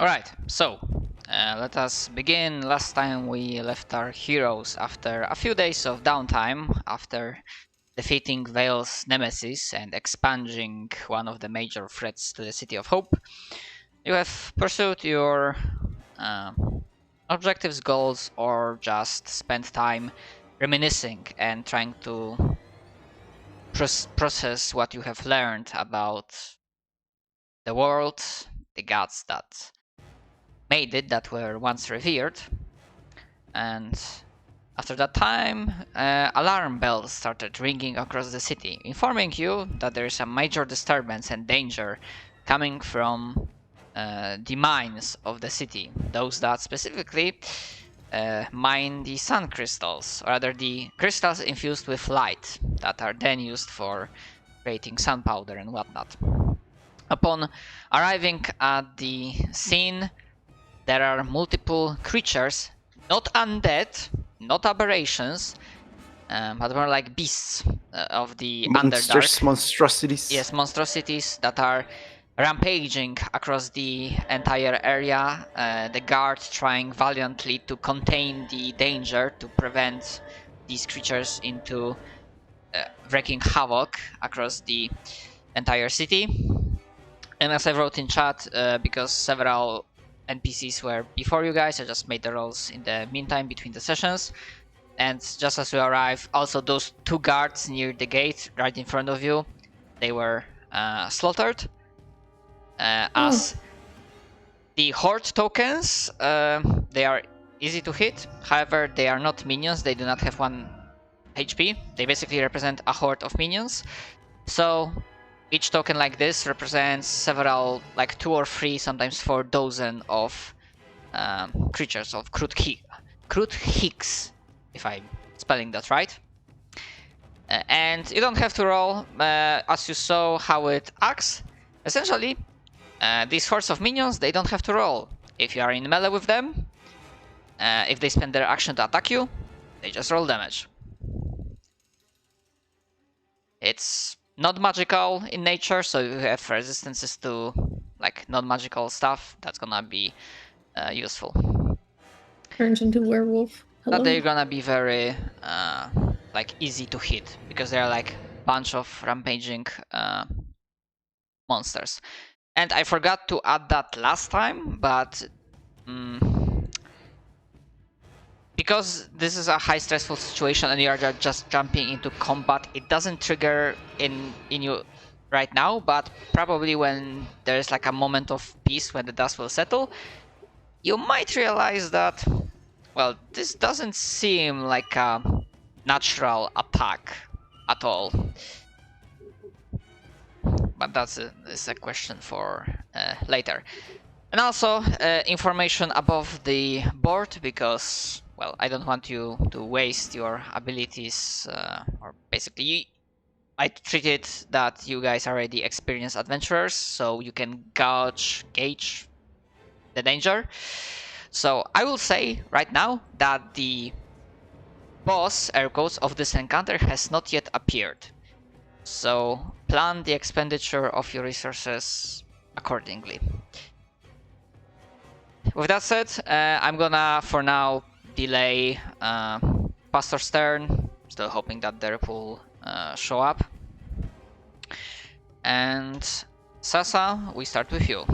Alright, so let us begin. Last time we left our heroes after a few days of downtime, after defeating Vale's nemesis and expunging one of the major threats to the City of Hope. You have pursued your uh, objectives, goals, or just spent time reminiscing and trying to process what you have learned about the world, the gods that made it, that were once revered. And after that time, alarm bells started ringing across the city, informing you that there is a major disturbance and danger coming from the mines of the city. Those that specifically mine the sun crystals, or rather the crystals infused with light that are then used for creating sun powder and whatnot. Upon arriving at the scene, there are multiple creatures, not undead, not aberrations, but more like beasts of the Underdark. Monstrosities. Yes, monstrosities that are rampaging across the entire area. The guards trying valiantly to contain the danger, to prevent these creatures into wreaking havoc across the entire city. And as I wrote in chat, because several NPCs were before you guys, I just made the rolls in the meantime between the sessions. And just as we arrive, also those two guards near the gate right in front of you, they were slaughtered. As the horde tokens, they are easy to hit. However, they are not minions. They do not have 1 HP. They basically represent a horde of minions. So each token like this represents several, like 2 or 3, sometimes 4 dozen of creatures of Crude Hicks, if I'm spelling that right. And you don't have to roll, as you saw how it acts. Essentially, these hordes of minions, they don't have to roll. If you are in melee with them, if they spend their action to attack you, they just roll damage. It's not magical in nature, so you have resistances to like non-magical stuff. That's gonna be useful. Turns into werewolf. Hello. But they're gonna be very like easy to hit because they're like bunch of rampaging monsters. And I forgot to add that last time, but because this is a high stressful situation and you are just jumping into combat, it doesn't trigger in you right now, but probably when there's like a moment of peace, when the dust will settle, you might realize that, well, this doesn't seem like a natural attack at all. But that's a question for later. And also information above the board, because, well, I don't want you to waste your abilities, or basically I treated that you guys are already experienced adventurers, so you can gauge the danger. So I will say right now that the boss, air quotes, of this encounter has not yet appeared. So plan the expenditure of your resources accordingly. With that said, I'm gonna, for now, delay Pastor's turn. Still hoping that Derp will show up. And Sasa, we start with you.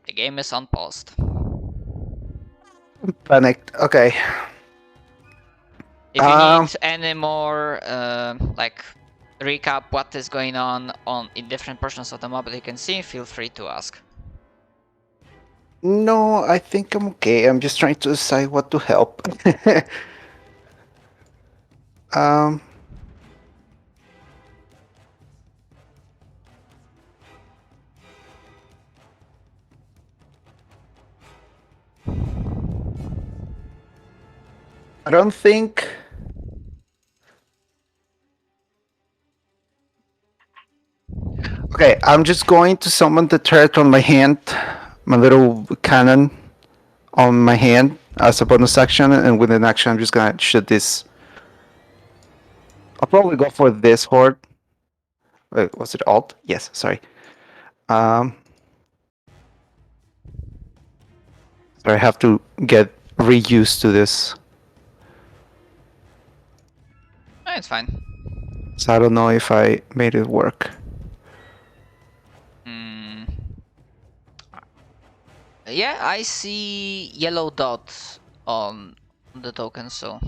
The game is unpaused. Panicked. Okay. If you need any more, like, recap what is going on in different portions of the map that you can see, feel free to ask. No, I think I'm okay. I'm just trying to decide what to help. I don't think. Okay, I'm just going to summon the turret on my hand, my little cannon on my hand as a bonus action, and with an action, I'm just gonna shoot this. I'll probably go for this horde. Wait, was it alt? Yes, sorry. So I have to get reused to this. It's fine. So I don't know if I made it work. Hmm. Yeah, I see yellow dots on the token, so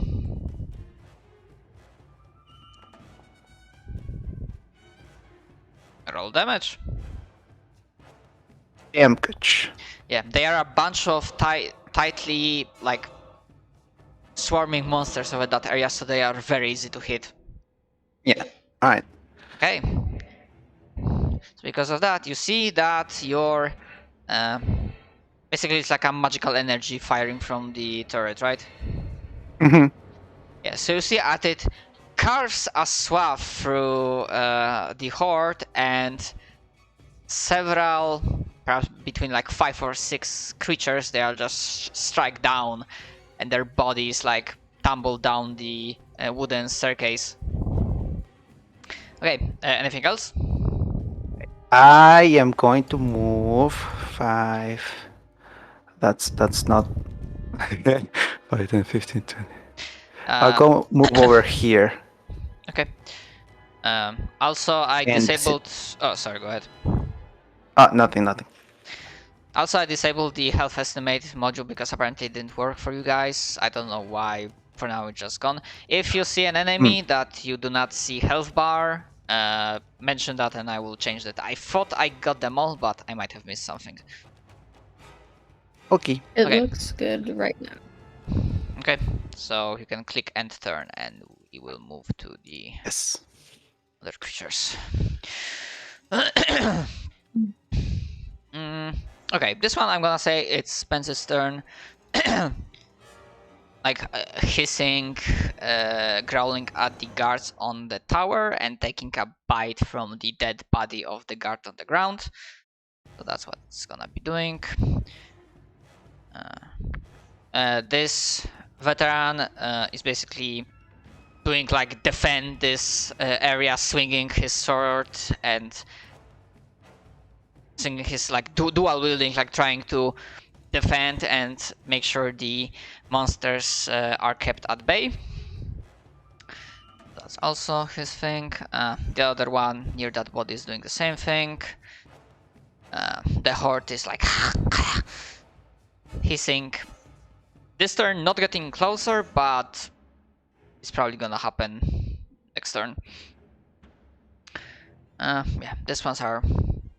roll damage. Damage. Yeah, they are a bunch of tightly like swarming monsters over that area, so they are very easy to hit. Yeah. All right. Okay. So because of that, you see that your basically it's like a magical energy firing from the turret, right? Mm-hmm. Yeah. So you see at it carves a swath through the horde, and several, perhaps between like 5 or 6 creatures, they are just strike down, and their bodies like tumble down the wooden staircase. Okay. Anything else? I am going to move 5. That's not 5, 10, 15, 20. I'll go move over here. Okay. Also, I And disabled. Oh, sorry. Go ahead. Nothing. Also, I disabled the health estimate module because apparently it didn't work for you guys. I don't know why. For now, it's just gone. If you see an enemy that you do not see health bar, mention that and I will change that. I thought I got them all, but I might have missed something. Okay. It Okay. looks good right now. Okay, so you can click end turn and we will move to the Yes. other creatures. Okay, this one I'm gonna say it's Spence's turn. Like hissing, growling at the guards on the tower and taking a bite from the dead body of the guard on the ground. So that's what it's gonna be doing. This veteran is basically doing like defend this area, swinging his sword and swinging his like dual wielding, like trying to defend and make sure the monsters are kept at bay. That's also his thing. The other one near that body is doing the same thing. The horde is like hissing. This turn not getting closer, but it's probably gonna happen next turn. Yeah, these ones are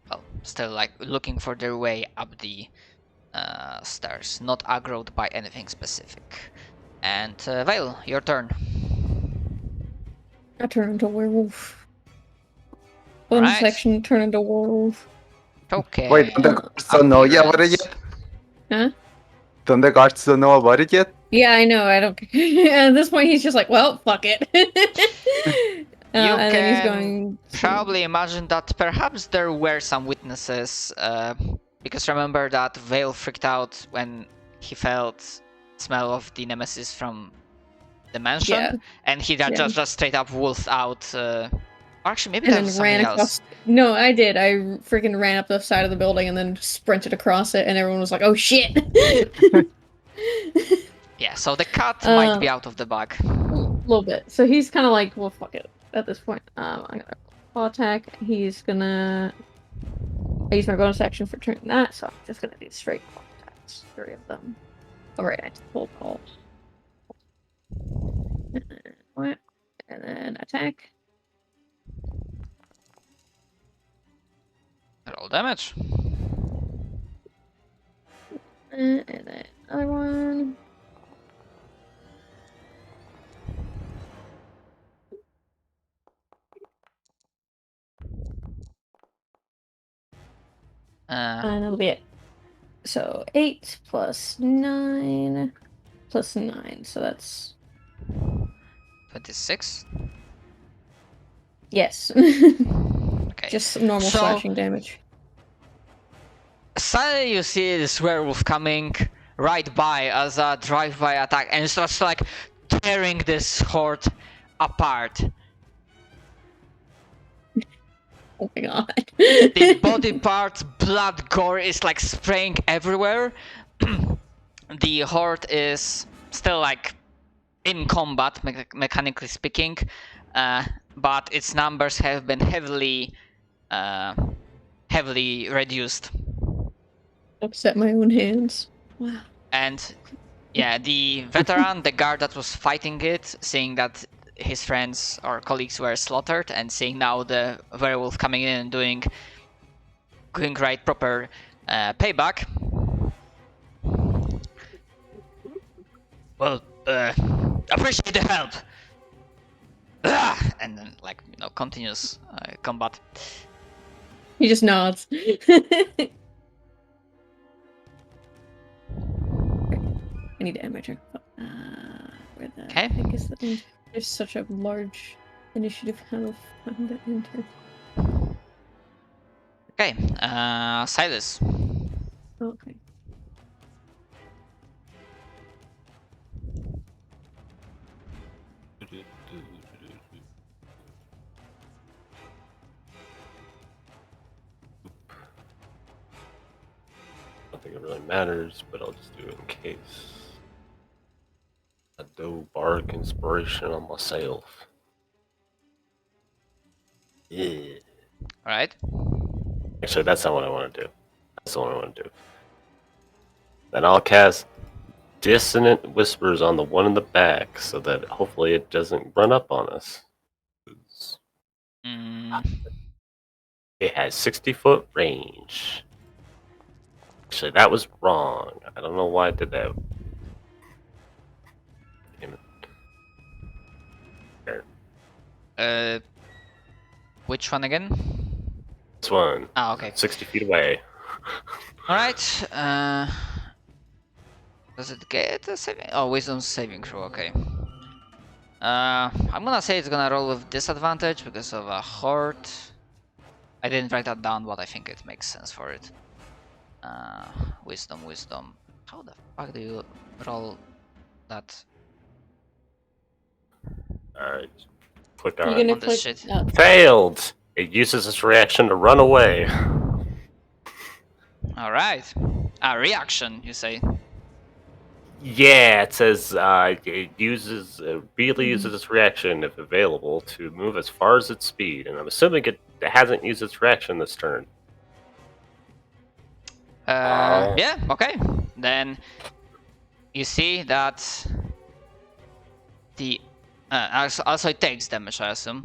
well still like looking for their way up the stairs, not aggroed by anything specific. And Vale, your turn. I turn into a werewolf. Bonus Alright. section, turn into a werewolf. Okay. Wait, don't the guards don't know about it Appearance. yet? Huh? Don't the guards don't know about it yet? Yeah, I know. I don't care. At this point, he's just like, well, fuck it. And then he's going to... probably imagine that perhaps there were some witnesses, because remember that Vale freaked out when he felt smell of the nemesis from the mansion, Yeah. and he just straight up wolfed out. Actually, maybe And that then was ran something else. across. No, I did. I freaking ran up the side of the building and then sprinted across it, and everyone was like, "Oh shit!" Yeah, so the cat might be out of the bag. A little bit. So he's kind of like, "Well, fuck it." At this point, I'm gonna claw attack. He's gonna. I use my bonus action for turning that, so I'm just gonna do straight claw attacks. 3 of them. Oh right, I just pulled call. What? And then attack. Roll damage. And then another one. And that'll be it. So 8 plus 9 plus 9. So that's 26. yes. Okay. Just normal slashing damage. Suddenly you see this werewolf coming right by as a drive-by attack, and it starts like tearing this horde apart. Oh my god. The body parts, blood, gore is like spraying everywhere. the horde is still like in combat, mechanically speaking, but its numbers have been heavily reduced. Upset my own hands. Wow. And yeah, the veteran, the guard that was fighting it, seeing that his friends or colleagues were slaughtered, and seeing now the werewolf coming in and doing right proper payback. Well, appreciate the help. And then, like, continues combat. He just nods. I need to end my turn. Where the heck is the there's such a large initiative kind of on the enter. Okay, Silas. Okay. I don't think it really matters, but I'll just do it in case. I do bardic inspiration on myself. Yeah. Alright. Actually, that's not what I want to do. That's the one I want to do. Then I'll cast Dissonant Whispers on the one in the back so that hopefully it doesn't run up on us. It has 60-foot range. Actually, that was wrong. I don't know why I did that. Damn it. There. Which one again? This one. Ah, okay. 60 feet away. Alright. Does it get a saving? Oh, wisdom saving throw, okay. I'm gonna say it's gonna roll with disadvantage because of a horde. I didn't write that down, but I think it makes sense for it. Wisdom. How the fuck do you roll that? Alright. Click You're on gonna it. this click. shit. Failed! It uses its reaction to run away. Alright. A reaction, you say? Yeah, it says it uses immediately uses its reaction, if available, to move as far as its speed. And I'm assuming it hasn't used its reaction this turn. Yeah, okay. Then you see that the also it takes damage, I assume.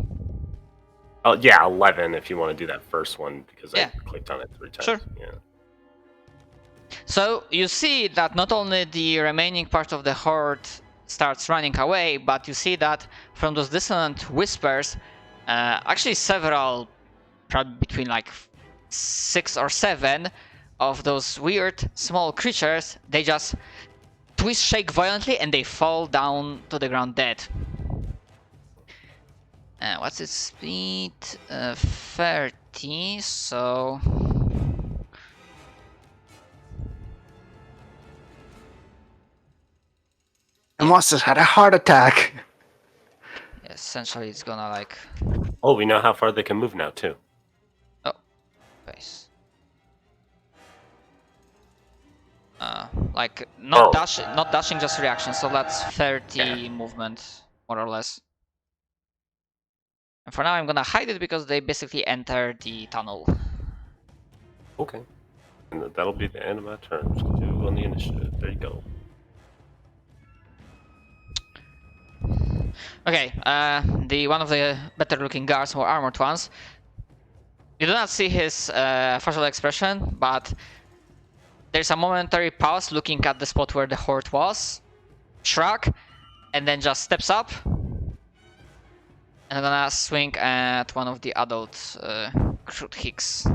Oh yeah, 11 if you want to do that first one because Yeah. I clicked on it 3 times. Sure. Yeah. So you see that not only the remaining part of the horde starts running away, but you see that from those dissonant whispers, actually several, probably between like 6 or 7 of those weird small creatures, they just twist, shake violently, and they fall down to the ground dead. What's its speed? 30, so... The monster had a heart attack. Essentially, it's gonna like... Oh, we know how far they can move now too. Oh, base. Like not dashing, just reaction. So that's 30 movement, more or less. And for now, I'm gonna hide it because they basically enter the tunnel. Okay. And that'll be the end of my turn. 2 on the initiative. There you go. Okay, the one of the better-looking guards, more armored ones. You do not see his facial expression, but there's a momentary pause looking at the spot where the horde was, shrug, and then just steps up. And I'm gonna swing at one of the adult crude hicks.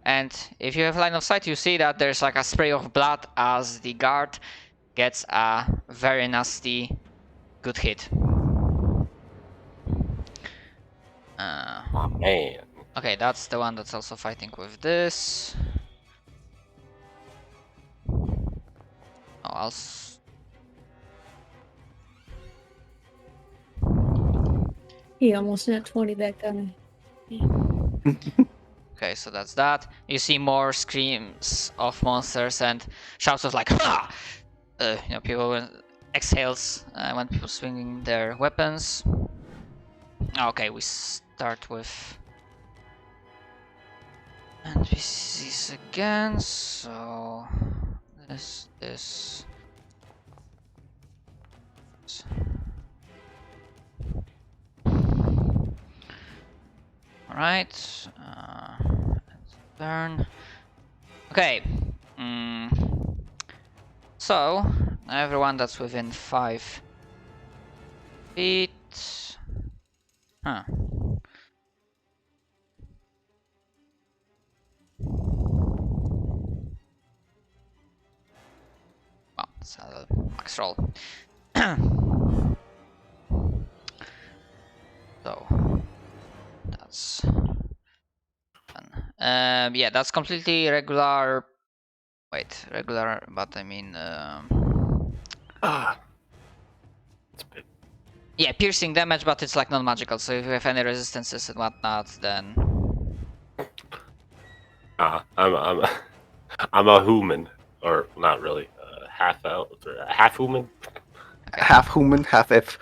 And if you have line of sight, you see that there's like a spray of blood as the guard gets a very nasty good hit. Oh man. Okay, that's the one that's also fighting with this. Oh, He almost net 20 that guy. Okay, so that's that. You see more screams of monsters and shouts of like "Ha!" People exhales when people swinging their weapons. Okay, we start with NPCs again. So this. All right. Turn. Okay. So everyone that's within 5 feet. Huh. Well, it's a max roll. So that's done. Yeah, that's completely regular. Wait, regular, but I mean, Ah, it's big. yeah, piercing damage, but it's like non-magical. So if you have any resistances and whatnot, then I'm I'm a human, or not really, half elf, half human. Half human, half elf.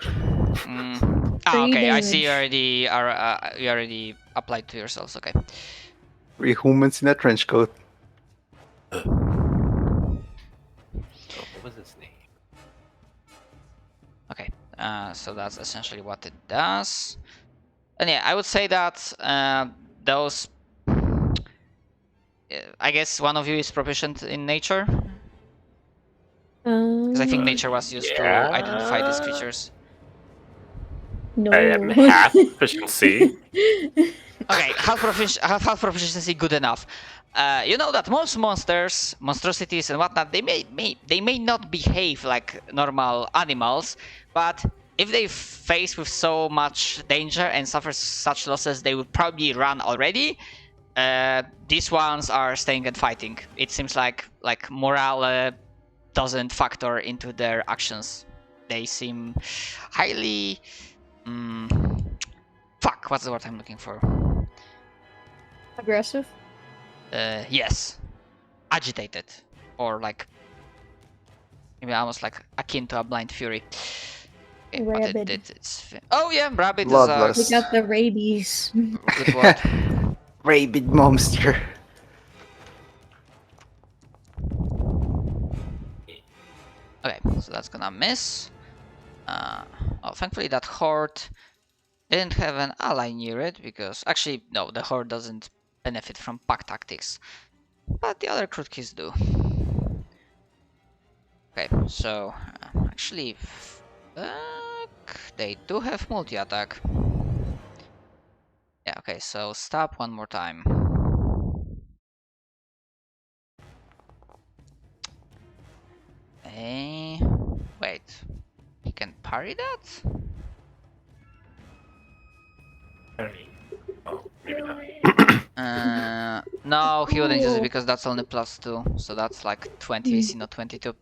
Okay, I see. Damage. You already applied to yourselves. Okay. 3 humans in a trench coat. Oh, what was his name? Okay. So that's essentially what it does. And yeah, I would say that those. I guess one of you is proficient in nature, because I think nature was used to identify these creatures. No. I am half proficiency. Okay, half proficiency, good enough. You know that most monstrosities and whatnot, they may not behave like normal animals, but if they face with so much danger and suffer such losses, they would probably run already. These ones are staying and fighting. It seems like morale doesn't factor into their actions. They seem highly. Fuck, what's the word I'm looking for? Aggressive. Yes, agitated, or like maybe almost like akin to a blind fury. Okay, but Rabid. oh yeah, rabbit is Bloodlust. We got the rabies. a good word. Rabid monster. Okay, so that's gonna miss. Oh, thankfully that horde didn't have an ally near it, because actually no, the horde doesn't benefit from pack tactics, but the other Krutki's do. Okay, so actually, they do have multi-attack. Yeah, okay, so stop one more time. Hey, wait, he can parry that? Oh, maybe not. No, he wouldn't use it because that's only +2, so that's like 20 AC, not 22.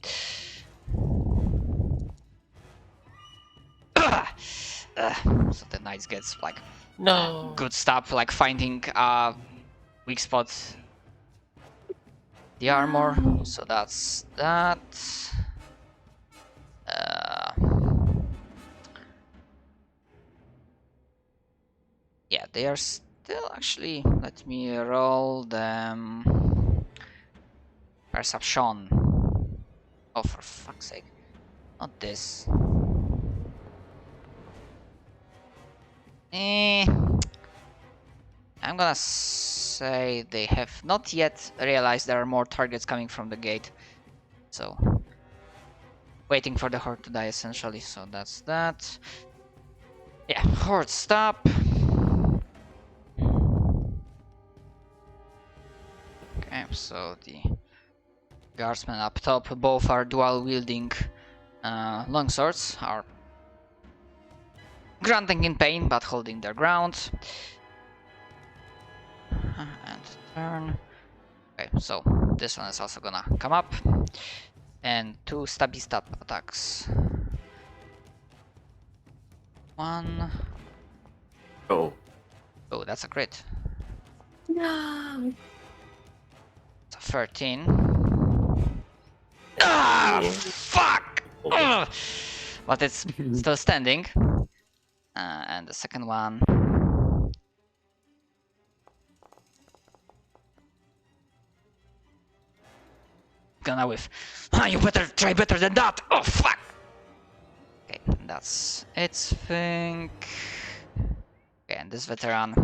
So the knight gets like No. good stuff, like finding weak spots. The armor, so that's that. Yeah, they are still actually. Let me roll them. Perception. Oh, for fuck's sake! Not this. I'm gonna say they have not yet realized there are more targets coming from the gate. So, waiting for the horde to die essentially, so that's that. Yeah, horde stop. Okay, so the guardsmen up top, both are dual wielding longswords, are grunting in pain but holding their ground. And turn. Okay, so this one is also gonna come up. And 2 stabby stab attacks. 1 Oh. Oh, that's a crit. No. It's a 13. Ah, Yeah. fuck! Ugh. But it's still standing. And the second one. Gonna whiff. Ah, you better try better than that! Oh, fuck! Okay, that's its thing. Okay, and this veteran.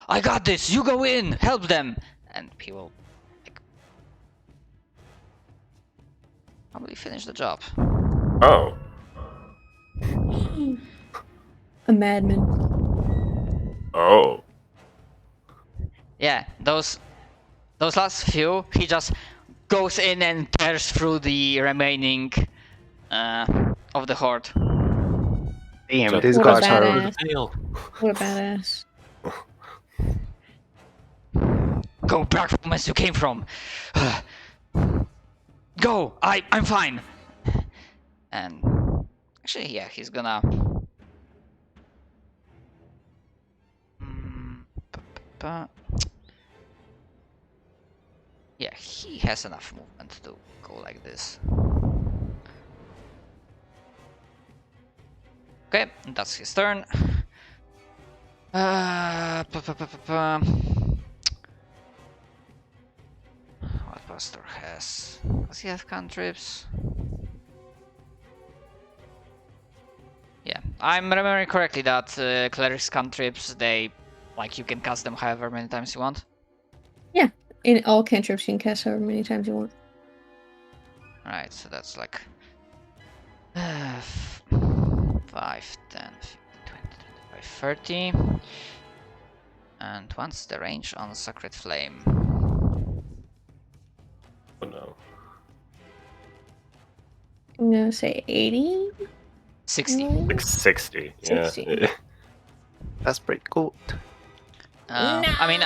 I got this! You go in! Help them! And he will, like, probably finish the job. Oh. A madman. Oh. Yeah, those last few, he just goes in and tears through the remaining of the horde. Damn, Just- these What a guys are. badass. Tail. What a badass. Go back from where you came from. Go! I'm fine. And actually, yeah, he's gonna. Yeah, he has enough movement to go like this. Okay, that's his turn. What Buster has? Does he have cantrips? Yeah, I'm remembering correctly that clerics cantrips, they, like, you can cast them however many times you want. In all cantrips, you can cast however many times you want. Alright, so that's like 5, 10, 15, 20, 25, 30. And what's the range on Sacred Flame? Oh no. I'm gonna say 80. 60. Like 60. Yeah. 60. That's pretty good. I mean,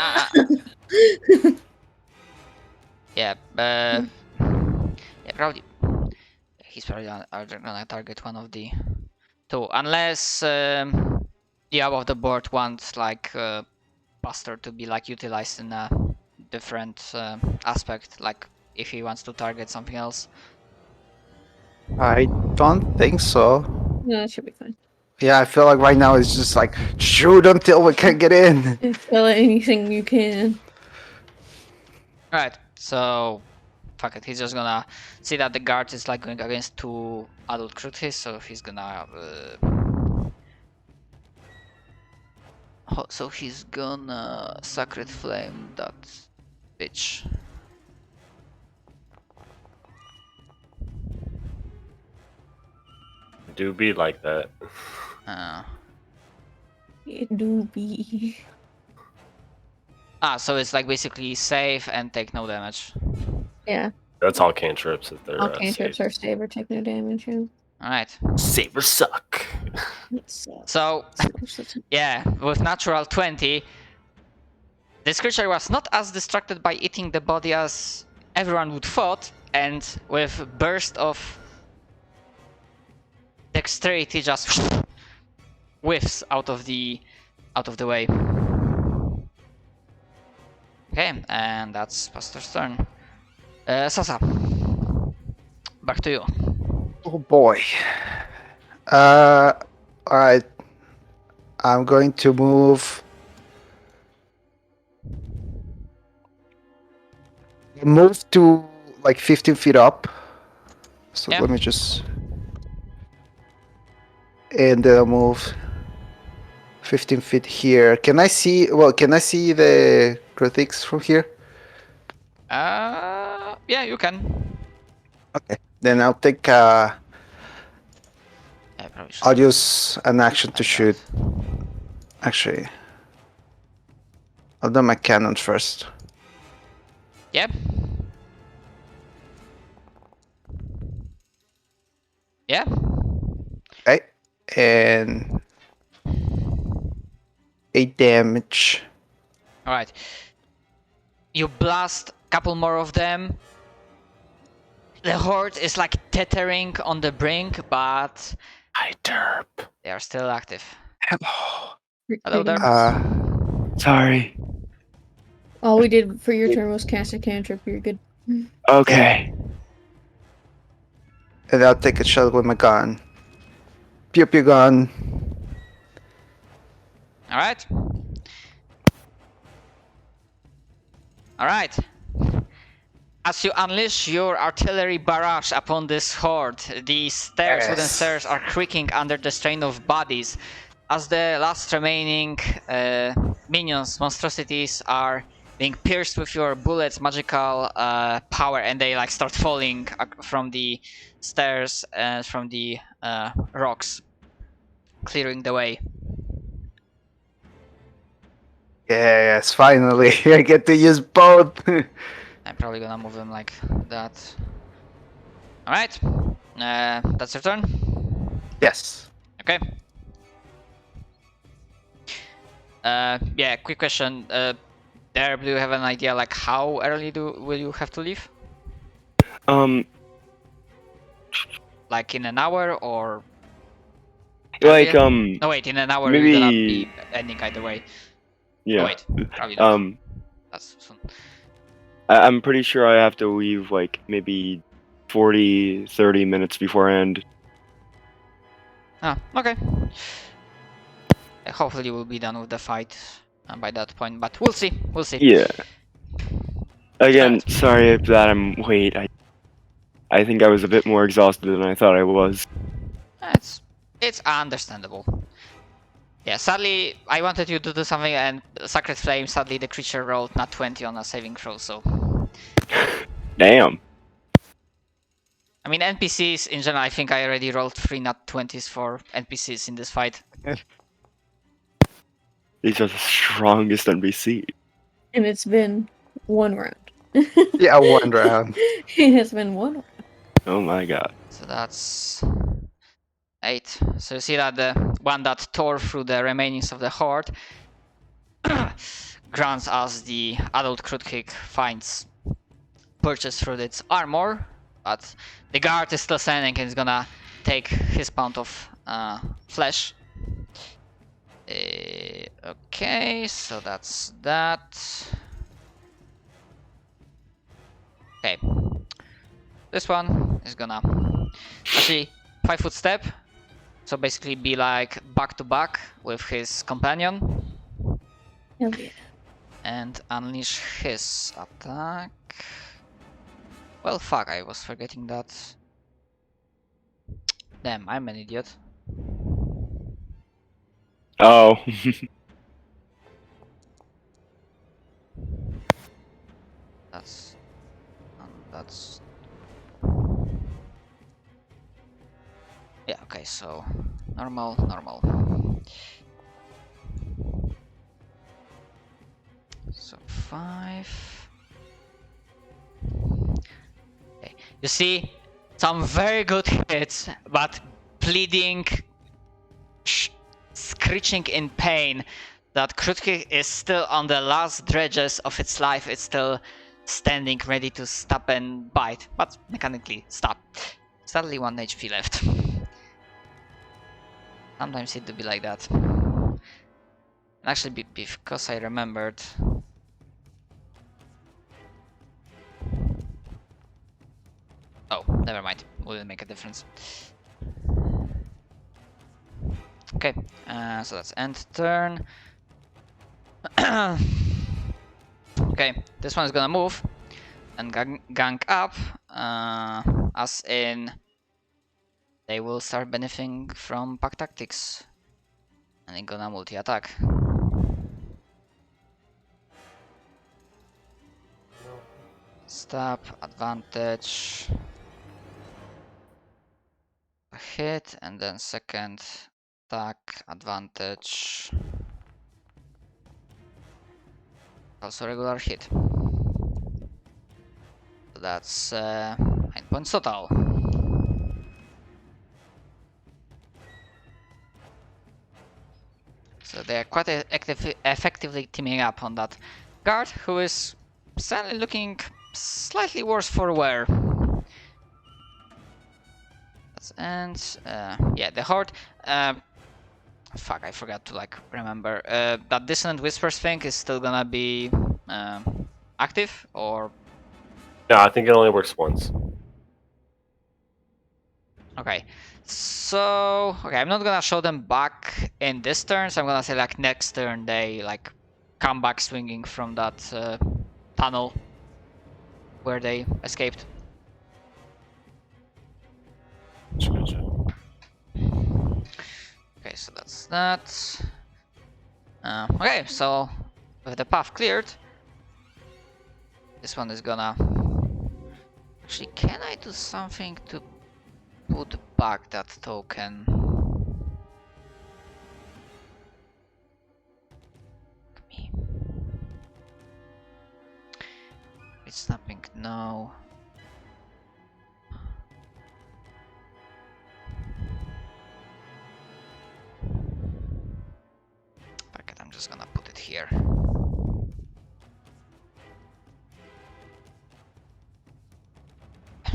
yeah, yeah, probably. He's probably gonna target one of the two, unless the above the board wants like Buster to be like utilized in a different aspect, like if he wants to target something else. I don't think so. No, that should be fine. Yeah, I feel like right now it's just like shoot until we can get in. Kill anything you can. Alright, so fuck it, he's just gonna see that the guard is like going against 2 adult creatures, so he's gonna so he's gonna Sacred Flame that bitch. Do be like that. It do be. So it's like basically save and take no damage. Yeah. That's all cantrips that they're All cantrips are save or take no damage. Yeah. Alright, Saber suck. so yeah, with natural 20, this creature was not as distracted by eating the body as everyone would thought, and with burst of dexterity just whiffs out of the way. Okay, and that's Pastor's turn. Sasa, back to you. Oh boy. Alright. I'm going to move. Move to like 15 feet up. So Yeah. let me just. And then I'll move 15 feet here. Can I see? Well, can I see the critics from here? Yeah, you can. Okay. Then I'll take. Yeah, probably should. I'll use an action to Like shoot. Actually, I'll do my cannon first. Yeah. Yeah. Okay. And 8 damage. All right. You blast a couple more of them. The horde is like teetering on the brink, but Hi, Derp. They are still active. Hello. Hello there. Sorry. All we did for your turn was cast a cantrip. You're good. Okay. And I'll take a shot with my gun. Pew pew gun. Alright. Alright. As you unleash your artillery barrage upon this horde, the stairs, wooden Yes. stairs, are creaking under the strain of bodies. As the last remaining minions, monstrosities, are being pierced with your bullets, magical power, and they like start falling from the stairs and from the rocks, clearing the way. Yes, finally. I get to use both. I'm probably gonna move them like that. Alright, that's your turn. Yes. Okay. Yeah, quick question. Derb, do you have an idea like how early will you have to leave? Like in an hour or? Like, No, wait, in an hour you're gonna be maybe. ending either way. Yeah. Oh, wait, probably not. That's soon. I'm pretty sure I have to leave like maybe 30 minutes beforehand. Ah, okay. Hopefully you will be done with the fight by that point, but we'll see. We'll see. Yeah. Again, Alright. sorry that I'm late. I think I was a bit more exhausted than I thought I was. It's understandable. Yeah, sadly, I wanted you to do something, and Sacred Flame, sadly, the creature rolled not 20 on a saving throw, so. Damn. I mean, NPCs in general, I think I already rolled 3 nat 20s for NPCs in this fight. These are the strongest NPC. And it's been one round. Yeah, one round. It has been one round. Oh my god. So that's 8. So you see that the one that tore through the remainings of the horde grants as the adult Crude Kick finds purchase through its armor, but the guard is still standing and is gonna take his pound of flesh. Okay, so that's that. Okay. This one is gonna actually 5-foot step. So basically be like back to back with his companion Hell yeah. and unleash his attack. Well, fuck, I was forgetting that. Damn, I'm an idiot. Oh. That's yeah, okay, so normal. So 5. Okay, you see some very good hits, but bleeding, screeching in pain. That Krutki is still on the last dredges of its life. It's still standing ready to stop and bite, but mechanically stop. Sadly 1 HP left. Sometimes it do be like that. Actually, because I remembered. Oh, never mind. Wouldn't make a difference. Okay, so that's end turn. Okay, this one is gonna move and gang up, as in they will start benefiting from pack tactics, and they're gonna multi-attack. Stab, advantage, a hit, and then second attack, advantage. Also regular hit. So that's 9 points total. So they are quite effectively teaming up on that guard, who is sadly looking slightly worse for wear. That's that ends. Yeah, the horde. Fuck, I forgot to like remember. That dissonant whispers thing is still gonna be active, or No, I think it only works once. okay. So okay, I'm not gonna show them back in this turn. So I'm gonna say like next turn they like come back swinging from that tunnel where they escaped. Gotcha. Okay, so that's that. Okay, so with the path cleared, this one is gonna... Actually, can I do something to put back that token? Me. It's snapping, no. Fuck it, I'm just gonna put it here.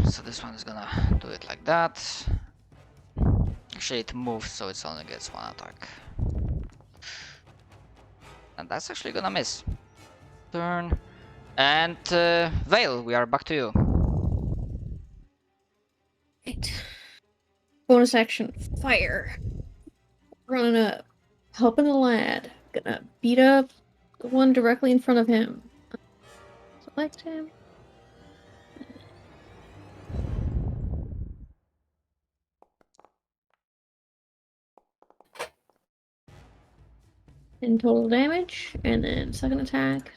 So this one is gonna do it like that. Actually it moves, so it only gets one attack. And that's actually gonna miss. Turn. And Vale, we are back to you. Right. Bonus action, fire. Running up, helping the lad. Gonna beat up the one directly in front of him. Select him. In total damage, and then second attack,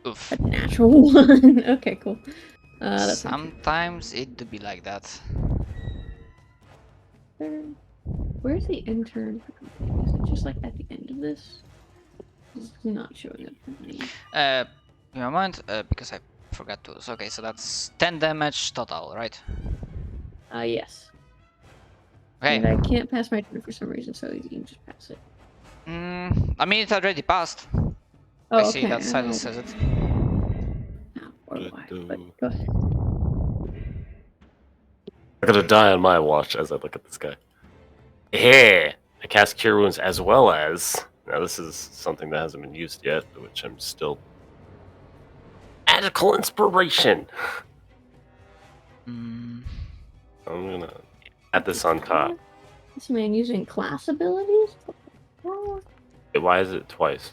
Oof. a natural one. Okay, cool. That's Sometimes it do be like that. turn. Where's the intern? Is it just like at the end of this? It's not showing up for me. Give me a moment, because I forgot to. So, okay, so that's 10 damage total, right? Yes. Okay. And I can't pass my turn for some reason, so you can just pass it. I mean, it already passed. Oh, I okay. see that Silas says it. No, or why? But go ahead. I'm gonna die on my watch as I look at this guy. Yeah, I cast Cure Wounds as well as... Now this is something that hasn't been used yet, which I'm still... Magical Inspiration! Mm, I'm gonna add this on top. This man using class abilities? Oh. Why is it twice?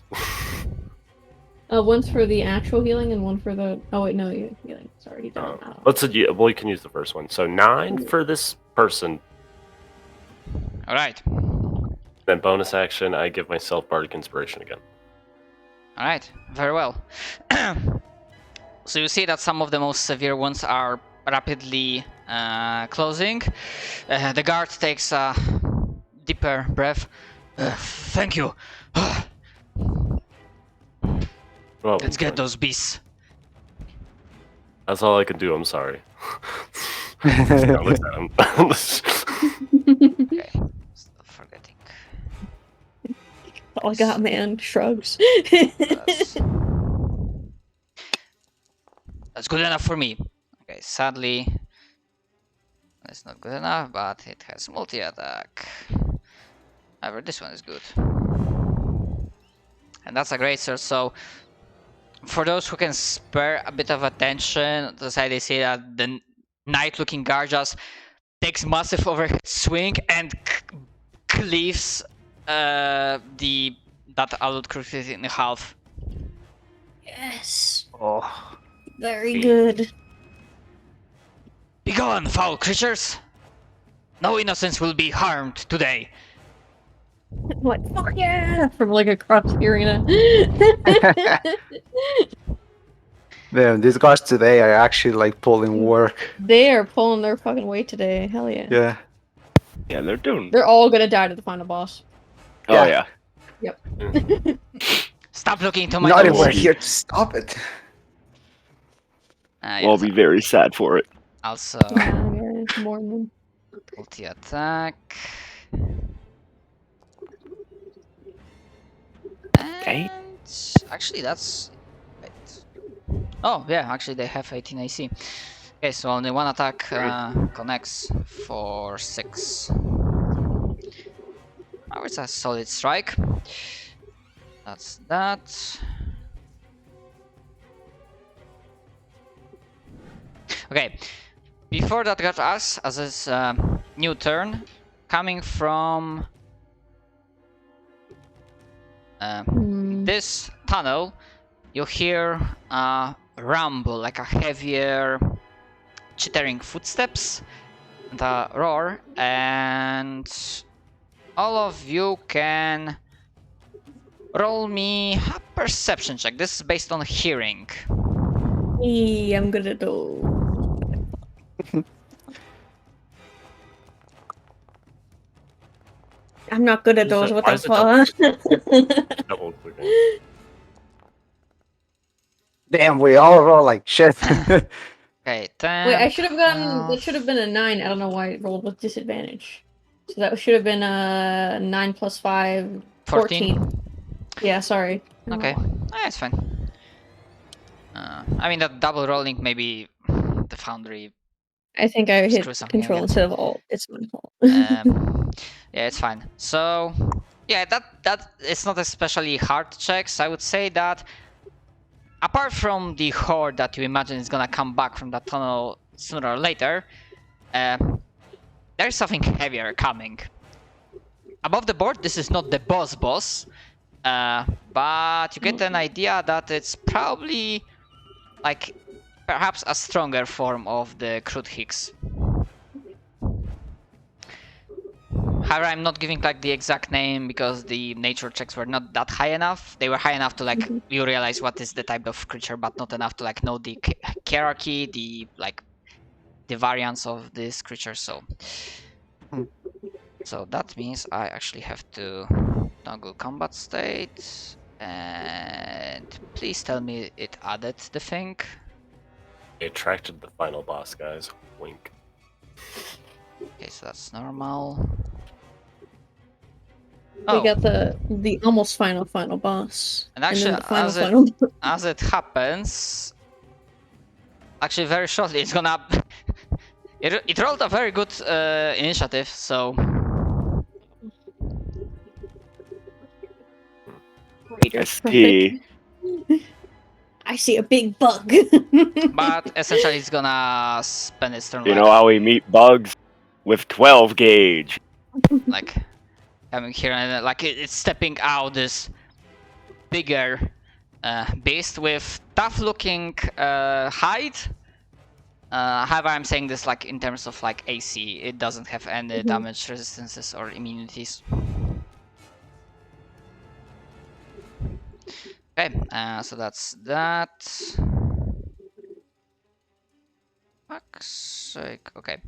One's for the actual healing and one for the. Oh wait, no, you healing. Sorry, he done. Well, you can use the first one. So 9 for this person. Alright. Then bonus action, I give myself Bardic Inspiration again. Alright, very well. So you see that some of the most severe ones are rapidly closing. The guard takes a deeper breath. Thank you. Well, Let's get those beasts. That's all I can do. I'm sorry. Now look at him. Okay, still forgetting. All I got, man. Shrugs. That's good enough for me. Okay, sadly, that's not good enough, but it has multi-attack. However, this one is good. And that's a great source, so for those who can spare a bit of attention, the side they say that the knight-looking guard just takes massive overhead swing and cleaves that allude crucifix in half. Yes. Oh. Very good. Begone, foul creatures! No innocence will be harmed today. Like, fuck yeah! From like across the arena. Man, these guys today are actually like pulling work. They are pulling their fucking weight today. Hell yeah. Yeah. Yeah, they're doing. They're all gonna die to the final boss. Oh Yeah. yeah. Stop looking into my Not eyes. even we're here to stop it. We'll be very sad for it. Also, Yeah, more than. multi-attack. Okay. And actually, that's... Wait. Oh, yeah, actually they have 18 AC. Okay, so only one attack connects for 6. Oh, it's a solid strike. That's that. Okay, before that got us as his new turn, coming from this tunnel, you hear a rumble, like a heavier chittering footsteps and a roar, and all of you can roll me a perception check. This is based on hearing. Hey, I'm gonna do. I'm not good at those. What Why the is it fuck? double clicking? Damn, we all roll like shit. Okay, 10. Wait, I should have gotten. 12. That should have been a 9. I don't know why it rolled with disadvantage. So that should have been a 9 plus 5. 14. Yeah, sorry. Okay, it's fine. I mean, that double rolling, maybe the foundry. I think I hit Screw something control again. instead of alt. It's my fault. Yeah, it's fine. So, yeah, that it's not especially hard checks. I would say that apart from the horde that you imagine is gonna come back from that tunnel sooner or later, there's something heavier coming. Above the board, this is not the boss, but you get an idea that it's probably like perhaps a stronger form of the crude Higgs. However, I'm not giving like the exact name because the nature checks were not that high enough. They were high enough to like you realize what is the type of creature, but not enough to like know the hierarchy, the like the variants of this creature. So that means I actually have to toggle combat state, and please tell me it added the thing. It attracted the final boss, guys. Wink. Okay, so that's normal. We got the almost final boss. And actually, then the final. as it happens, actually very shortly it's gonna it rolled a very good initiative, so SP. I see a big bug. but essentially it's gonna spend its turn You know how we meet bugs? With 12 gauge. like coming here and like it's stepping out this bigger beast with tough looking hide. However, I'm saying this like in terms of like AC. It doesn't have any damage resistances or immunities. Okay, so that's that. Fuck's sake. Okay.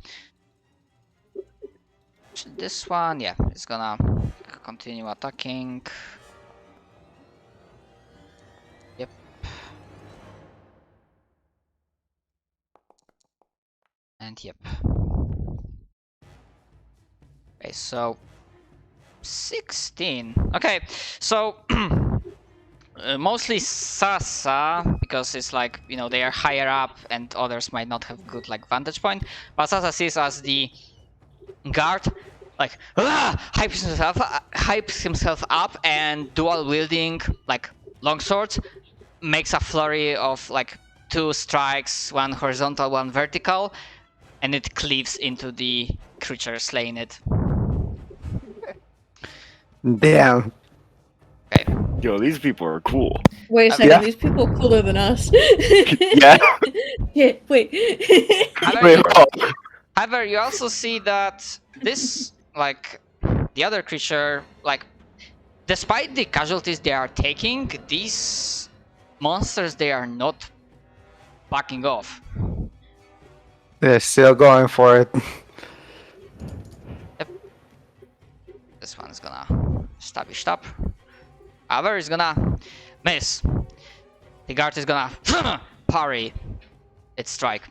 This one, yeah, it's gonna continue attacking. Yep. And yep. Okay, so 16. Okay, so mostly Sasa, because it's like, you know, they are higher up and others might not have good like vantage point, but Sasa sees as the guard like hypes himself up and dual wielding like longswords, makes a flurry of like 2 strikes, one horizontal, one vertical, and it cleaves into the creature, slaying it. Damn. Okay. Yo, these people are cool. Wait a second, Yeah. these people are cooler than us. Yeah. Yeah, wait. However, you also see that this, like, the other creature, like, despite the casualties they are taking, these monsters, they are not backing off. They're still going for it. This one's gonna stabby stab. However, is gonna miss. The guard is gonna parry its strike.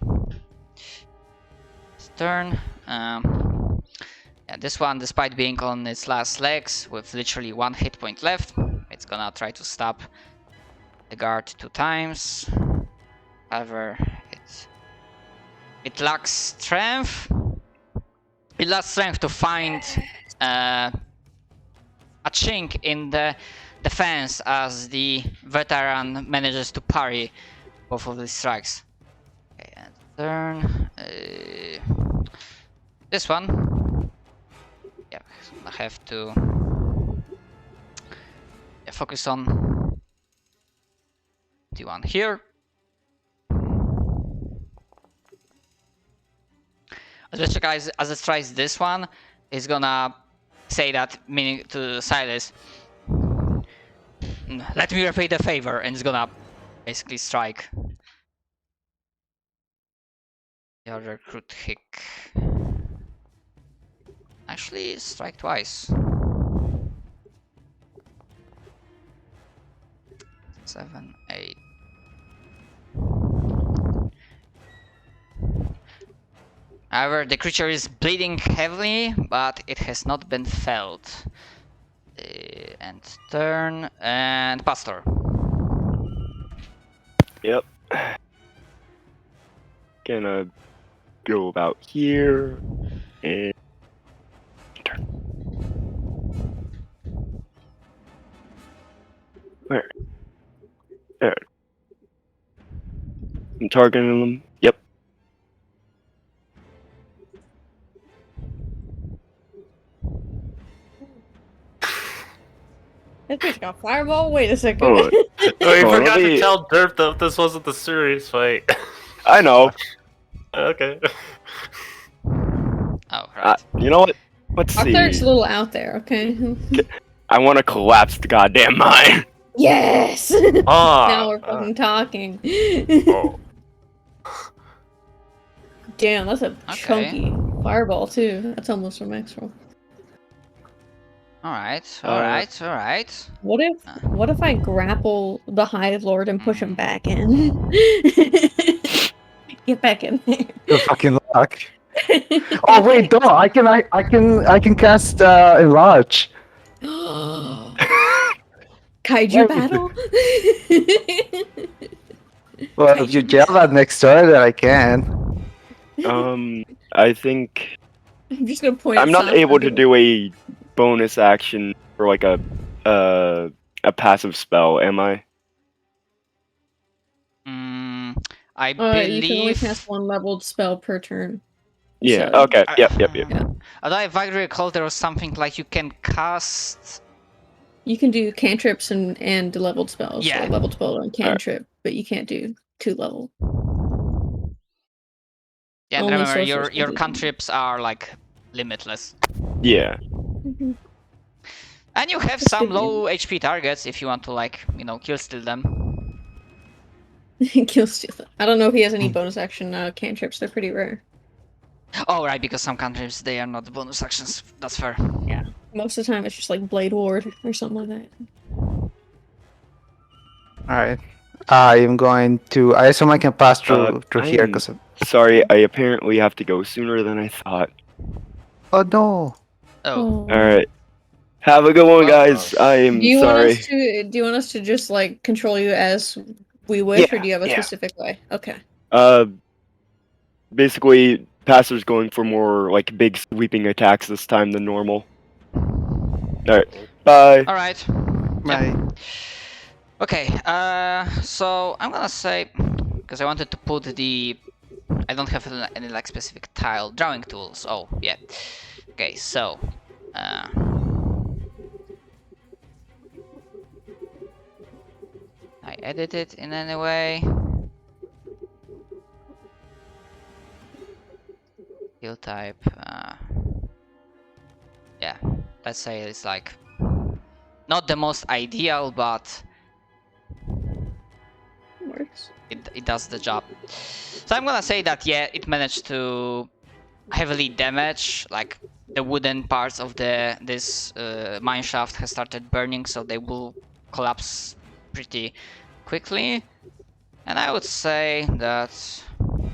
Its turn. Yeah, this one, despite being on its last legs with literally 1 hit point left, it's gonna try to stab the guard 2 times. However, it It lacks strength. It lacks strength to find a chink in the defense as the veteran manages to parry both of these strikes. Okay, and turn. This one. Yeah, I have to focus on the one here. Let's check as it tries this one. It's gonna say that, meaning to Silas, let me repay the favor, and it's gonna basically strike the other crit hit. Actually, strike twice. 7, 8. However, the creature is bleeding heavily, but it has not been felt. And turn, and Pastor. Yep. Gonna go about here and turn. Where? There. I'm targeting them. Yep. That bitch got fireball. Wait a second. Oh, Oh, you Oh, forgot let to me- tell Dirt that this wasn't the serious fight. I know. Okay. Oh, right. You know what? Let's Our cleric's a see. little out there. Okay. I want to collapse the goddamn mine. Yes. Ah. Now we're fucking talking. Oh. Damn, that's a Okay. chunky fireball too. That's almost a max roll. Alright, Uh, alright, alright. What if I grapple the Hive Lord and push him back in? Get back in there. Good fucking luck. Oh wait, no, I can cast enlarge. Kaiju battle? Well, if you yell that next turn, then I can. I think I'm just gonna point. I'm at not Sasha able and to be do a bonus action for like a passive spell, am I? I You can only believe. cast one leveled spell per turn. Yeah. So- Okay. Yep. Yeah. Although I vaguely recall there was something like you can cast. You can do cantrips and leveled spells. Yeah. So leveled spell and cantrip, but you can't do 2 level. Yeah, and Only remember sorcerers your can do that. cantrips are like limitless. Yeah. Mhm. And you have That's some good low HP targets if you want to, like, kill steal them. Kill steal. I don't know if he has any bonus action cantrips. They're pretty rare. Oh, right, because some cantrips, they are not bonus actions. That's fair. Most of the time, it's just like Blade Ward or something like that. Alright. I am going to. I assume I can pass through I here am- because. Sorry, I apparently have to go sooner than I thought. Oh no! Oh, All right. Have a good one, Well, guys. I am Do you sorry. want us to just like control you as we wish, or Yeah, do you have a yeah. specific way? Okay. Basically, Passer's going for more like big sweeping attacks this time than normal. Alright, bye. alright. My Okay, so I'm gonna say, because I wanted to put the, I don't have any like specific tile drawing tools. Oh yeah. Okay, so, I edit it in any way. Fill type. Yeah, let's say it's like not the most ideal, but Works. it does the job. So I'm gonna say that yeah, it managed to heavily damage, like the wooden parts of this mine shaft has started burning, so they will collapse pretty quickly. And I would say that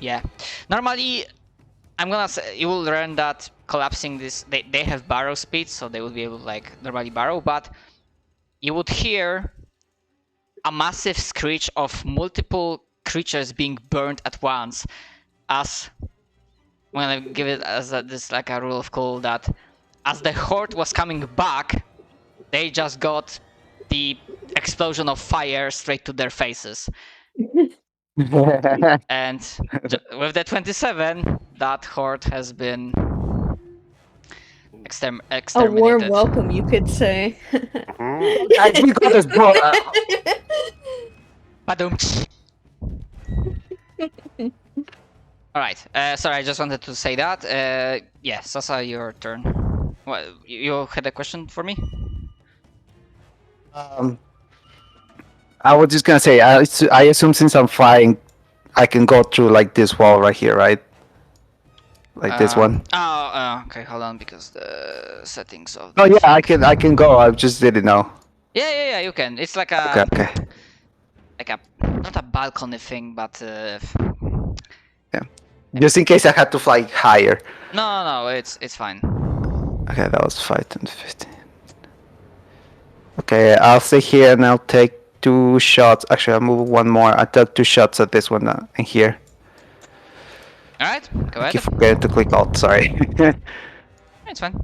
yeah, normally I'm gonna say you will learn that collapsing this, they have barrow speed, so they will be able to like normally barrow, but you would hear a massive screech of multiple creatures being burned at once as gonna give it as this like a rule of cool that as the horde was coming back, they just got the explosion of fire straight to their faces. And with the 27, that horde has been A exterminated. warm welcome, you could say. Guys, we got this, bro. Badum. Alright, sorry, I just wanted to say that. Yeah, Sasa, your turn. What, you had a question for me? I was just gonna say, I assume since I'm flying, I can go through like this wall right here, right? Like this one. Oh, okay, hold on, because the settings of. Oh yeah, I can go. I just didn't know. Yeah, you can. It's like a Okay. like a not a balcony thing, but Just in case I had to fly higher. no, it's fine. Okay, that was 5, 10, 15. Okay, I'll stay here and I'll take 2 shots. Actually, I'll move one more. I took 2 shots at this one and here. All right, go I ahead. keep forgetting to click alt. Sorry. It's fine.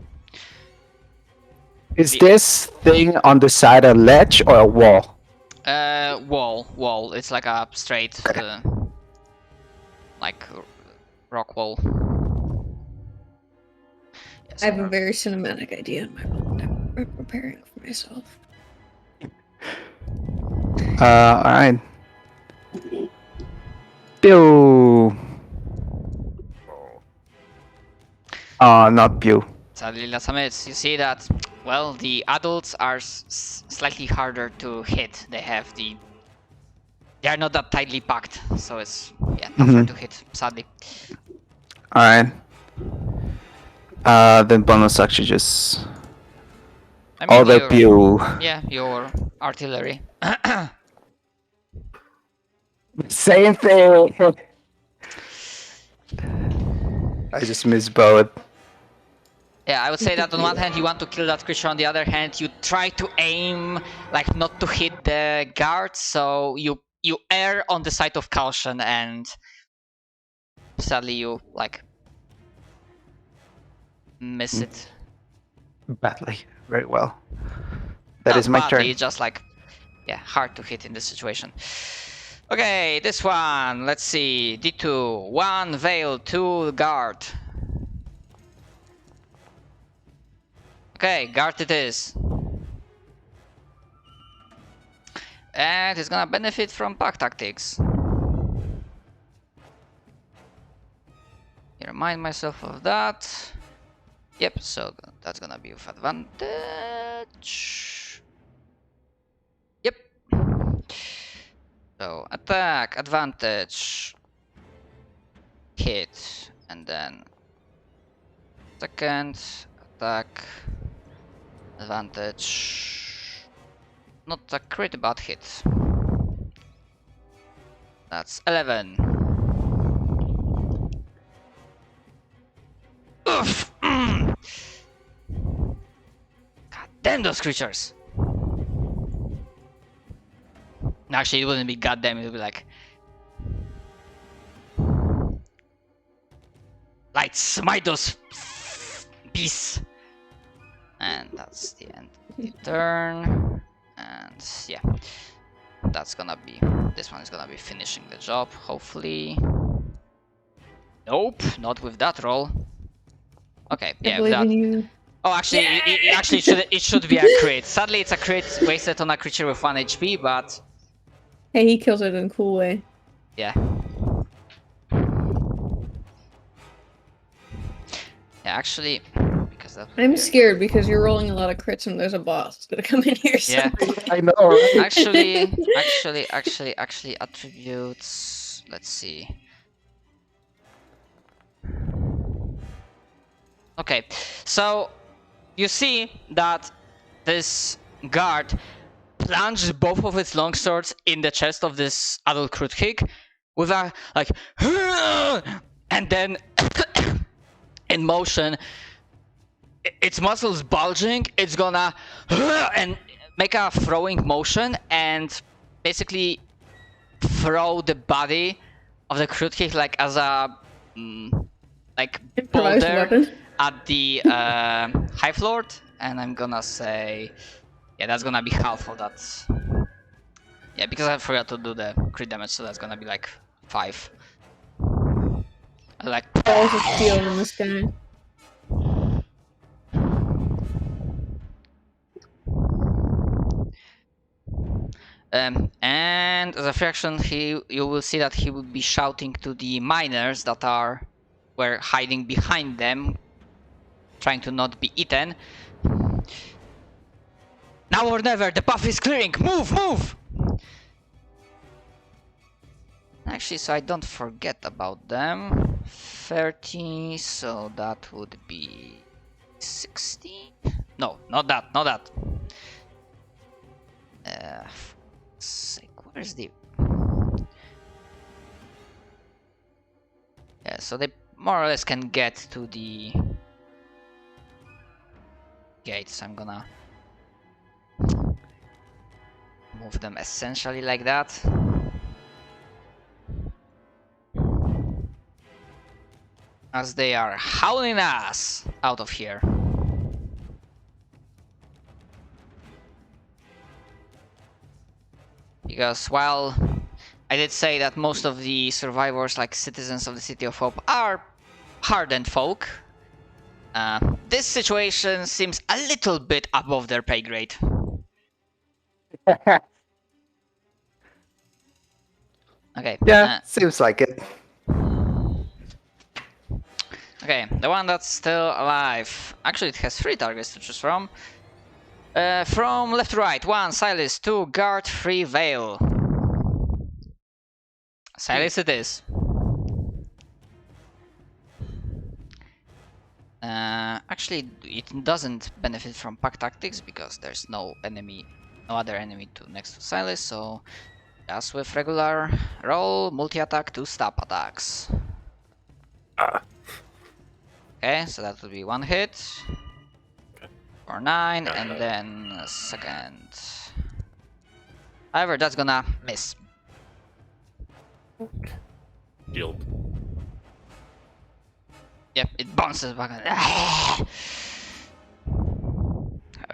Is this thing on the side a ledge or a wall? Wall. It's like a straight, like rock wall. Yes, I have a very cinematic idea in my mind. I'm preparing for myself. Alright. Pew! Not pew. Sadly, Lasamets, you see that, well, the adults are slightly harder to hit. They are not that tightly packed, so it's, yeah, tougher to hit, sadly. Alright. Then bonus action just... I mean, Other your- pew. Yeah, your artillery. Same thing! I just missed both. Yeah, I would say that on one hand you want to kill that creature, on the other hand you try to aim like not to hit the guards, so you err on the side of caution, and sadly you like miss it. Badly. Very well. That Not is my badly, turn. just like, yeah, hard to hit in this situation. Okay, this one, let's see, D2, 1 veil, 2 guard. Okay, guard it is. And it's gonna benefit from pack tactics. Remind myself of that. Yep, so that's gonna be with advantage. Yep. So attack, advantage, hit, and then second attack, advantage, not a crit but hit. That's 11. Oof! God damn those creatures! Actually, it wouldn't be goddamn, it would be like... Light, smite those beasts! And that's the end of the turn. And yeah, that's gonna be... This one is gonna be finishing the job, hopefully. Nope, not with that roll. Okay, yeah, with that. You. Oh, actually, it should be a crit. Sadly, it's a crit wasted on a creature with 1 HP, but Hey, he kills it in a cool way. yeah. Yeah, actually, because that. I'm scared because you're rolling a lot of crits and there's a boss that's gonna come in here. Yeah. I know, right? Actually, attributes. Let's see. Okay, so you see that this guard plunged both of its longswords in the chest of this adult crude kick with a like, and then in motion, its muscles bulging, it's gonna and make a throwing motion and basically throw the body of the crude kick like as a like Improvised boulder weapon. at the high floor, and I'm gonna say, yeah, that's gonna be half of that. Yeah, because I forgot to do the crit damage, so that's gonna be like 5. Like Balls of steel in this guy. and as a fraction, you will see that he will be shouting to the miners that were hiding behind them, trying to not be eaten. Now or never, the path is clearing. Move, move! Actually, so I don't forget about them. 30, so that would be 60. No, not that, not that. Where's the... Yeah, so they more or less can get to the gates. I'm gonna move them essentially like that. As they are howling us out of here. Because while I did say that most of the survivors, like citizens of the City of Hope, are hardened folk, this situation seems a little bit above their pay grade. Okay. Yeah, seems like it. Okay, the one that's still alive. Actually, it has 3 targets to choose from. From left to right. 1, Silas. 2, Guard. 3, Veil. Silas it is. Actually, it doesn't benefit from pack tactics because there's no other enemy next to Silas, so just with regular roll, multi-attack to stop attacks. Okay, so that will be 1 hit for 9, and then a second. However, that's gonna miss. Shield. Yep, it bounces back.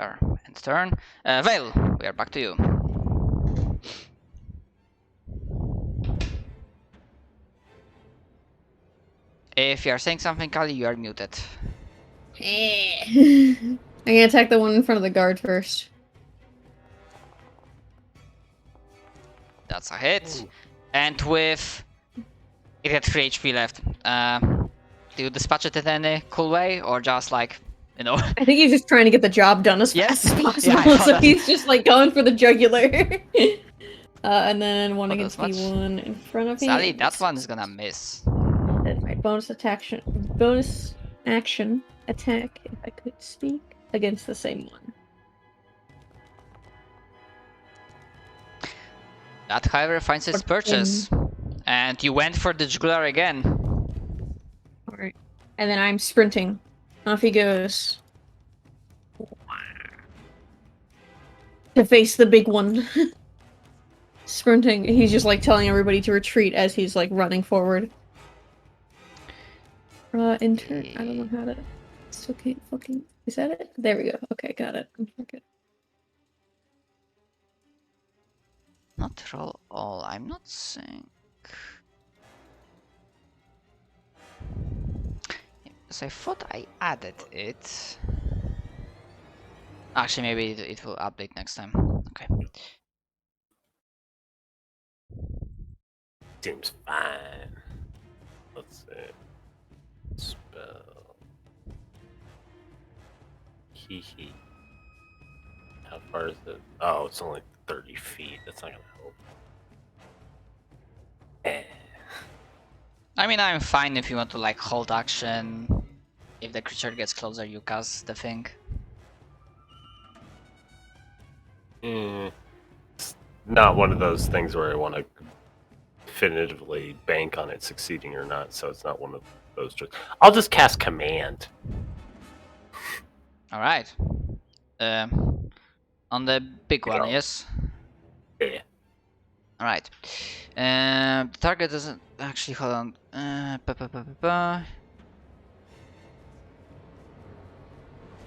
End turn. Veil, we are back to you. If you are saying something, Kali, you are muted. I'm gonna attack the one in front of the guard first. That's a hit. And with... It had 3 HP left. Do you dispatch it in any cool way? Or just like, you know... I think he's just trying to get the job done as Yes. fast as Yeah, possible, I thought so that. he's just like going for the jugular. And then one Not against as much. D1 in front of me. Sally, that one is gonna miss. Then my bonus action attack, if I could speak, against the same one. That, however, finds its purchase. And you went for the jugular again. Alright. And then I'm sprinting. Off he goes. To face the big one. Sprinting. He's just like telling everybody to retreat as he's like running forward. Intern. I don't know how to. Still can't fucking. Is that it? There we go. Okay, got it. Okay. Not roll all, I'm not saying. Because I thought I added it. Actually, maybe it will update next time. Okay. Seems fine. Let's see. Spell. Hee hee. How far is it? Oh, it's only 30 feet. That's not gonna help. I mean, I'm fine if you want to like hold action. If the creature gets closer, you cast the thing. It's not one of those things where I want to definitively bank on it succeeding or not, so it's not one of those. I'll just cast Command. All right. On the big one, Yeah. yes. Yeah. All right. The target doesn't actually hold on.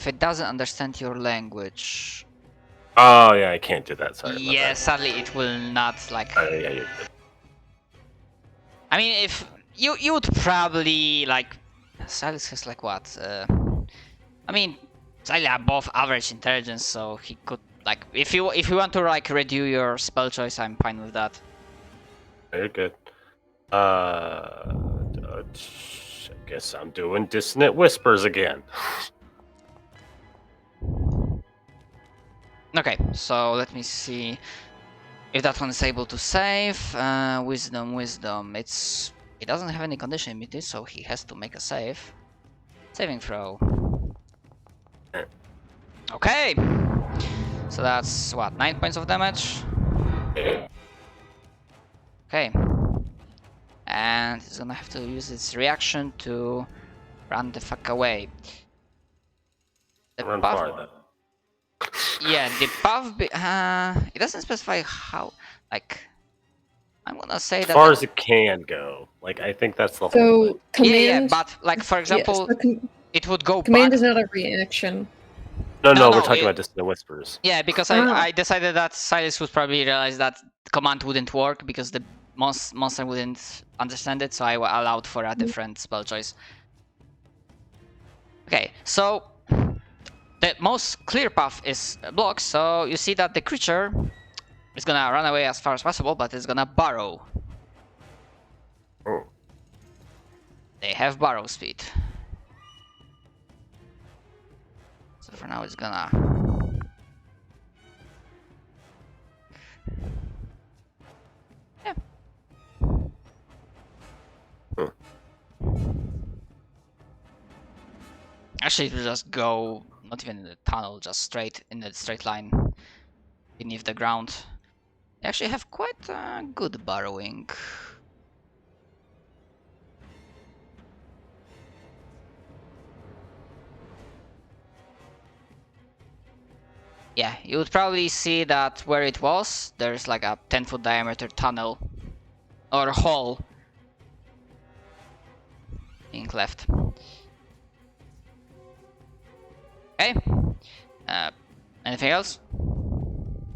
if it doesn't understand your language, Oh yeah, I can't do that. Sorry. about yeah, that. sadly it will not like. Oh yeah, you're good. I mean, if you would probably like. Silas has like what? I mean, slightly above average intelligence, so he could like if you want to like redo your spell choice, I'm fine with that. Very good. I guess I'm doing dissonant whispers again. Okay, so let me see if that one is able to save. Wisdom. It doesn't have any condition immunity, so he has to make a save. Saving throw. Okay. So that's what, 9 points of damage? Okay. And it's gonna have to use its reaction to run the fuck away. The Run path- far then. Yeah, the path. It doesn't specify how. Like, I'm gonna say As that. far as it can go. Like I think that's the whole So thing. command. Yeah, but like for yeah, example, so it would go command back. is not a reaction. No, No, we're talking it- about dissonant whispers. Yeah, because Ah. I decided that Silas would probably realize that command wouldn't work because the monster wouldn't understand it, so I allowed for a different spell choice. Okay, so the most clear path is blocks, so you see that the creature is gonna run away as far as possible, but it's gonna burrow. Oh. They have burrow speed. So for now it's gonna... Yeah. Huh. Actually it will just go, not even in the tunnel, just straight in the straight line beneath the ground. They actually have quite good burrowing. Yeah, you would probably see that where it was, there's like a 10-foot diameter tunnel or hole being left. Okay. Anything else?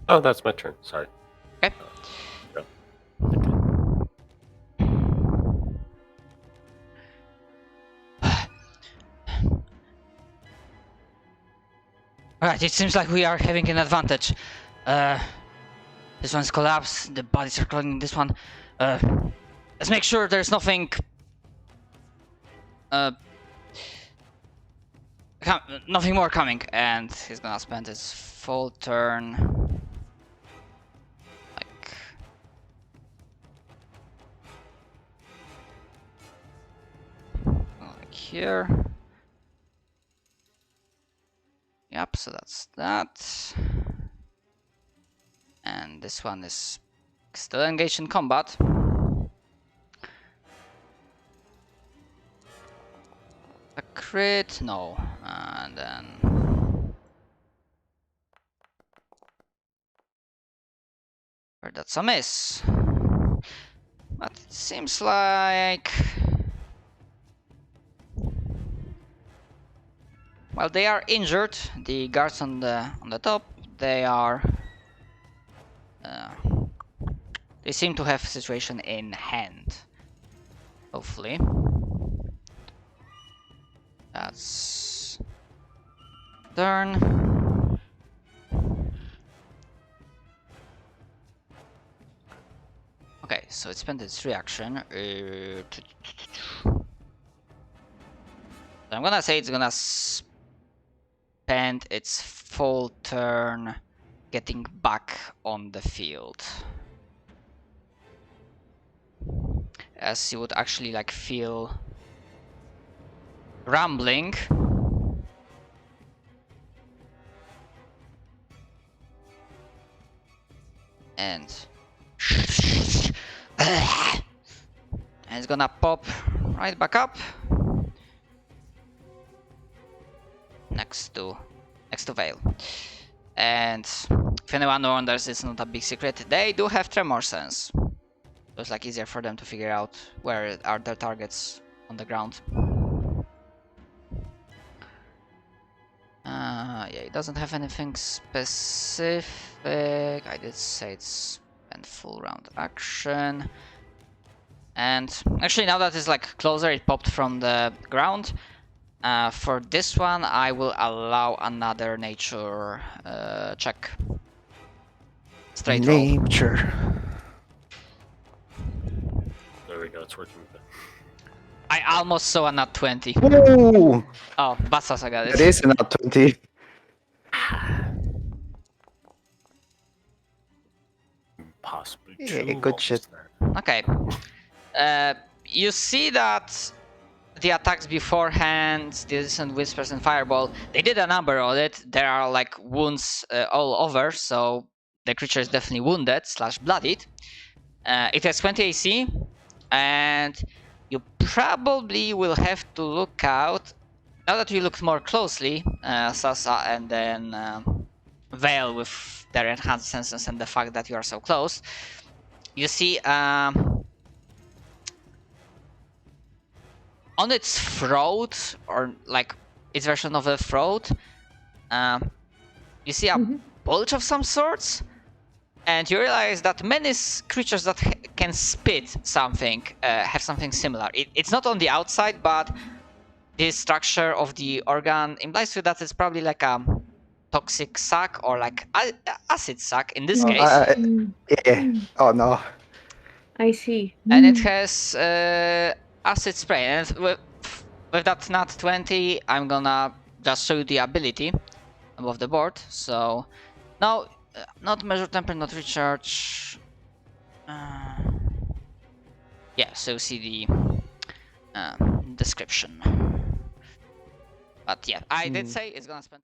Oh, that's my turn. Sorry. Okay. Alright, it seems like we are having an advantage. This one's collapsed, the bodies are clogging this one. Let's make sure there's nothing... nothing more coming, and he's gonna spend his full turn... like here. Yep, so that's that. And this one is still engaged in combat. A crit? No. And then... Or that's a miss. But it seems like... Well, they are injured. The guards on the top, they are... they seem to have situation in hand. Hopefully. That's... turn. Okay, so it spent its reaction. I'm gonna say it's gonna spend its full turn getting back on the field. As you would actually like feel rumbling. And it's gonna pop right back up next to Vale. And if anyone wonders, it's not a big secret. They do have tremor sense. So it's like easier for them to figure out where are their targets on the ground. doesn't have anything specific. I did say it's spent full round action. And actually, now that it's like closer, it popped from the ground. For this one, I will allow another nature check. Straight roll. Nature. There we go. It's working. I almost saw a nat 20. Ooh, Oh, Basasa got it it. is not 20. Possibly Yeah, two. good shit. almost Okay. You see that the attacks beforehand, the Distant Whispers and Fireball, they did a number on it. There are like wounds all over, so the creature is definitely wounded / bloodied. It has 20 AC, and you probably will have to look out. Now that you looked more closely, Sasa and then Veil with their enhanced senses and the fact that you are so close, you see on its throat, or like its version of a throat, you see a bulge of some sorts, and you realize that many creatures that can spit something have something similar. It's not on the outside, but the structure of the organ implies to that it's probably like a toxic sac or like acid sac in this case. Yeah. Oh no. I see. And it has acid spray. And with that nat 20, I'm gonna just show you the ability above the board. So now, not measure temper, not recharge. Yeah, so you see the description. But yeah, I did say it's gonna spend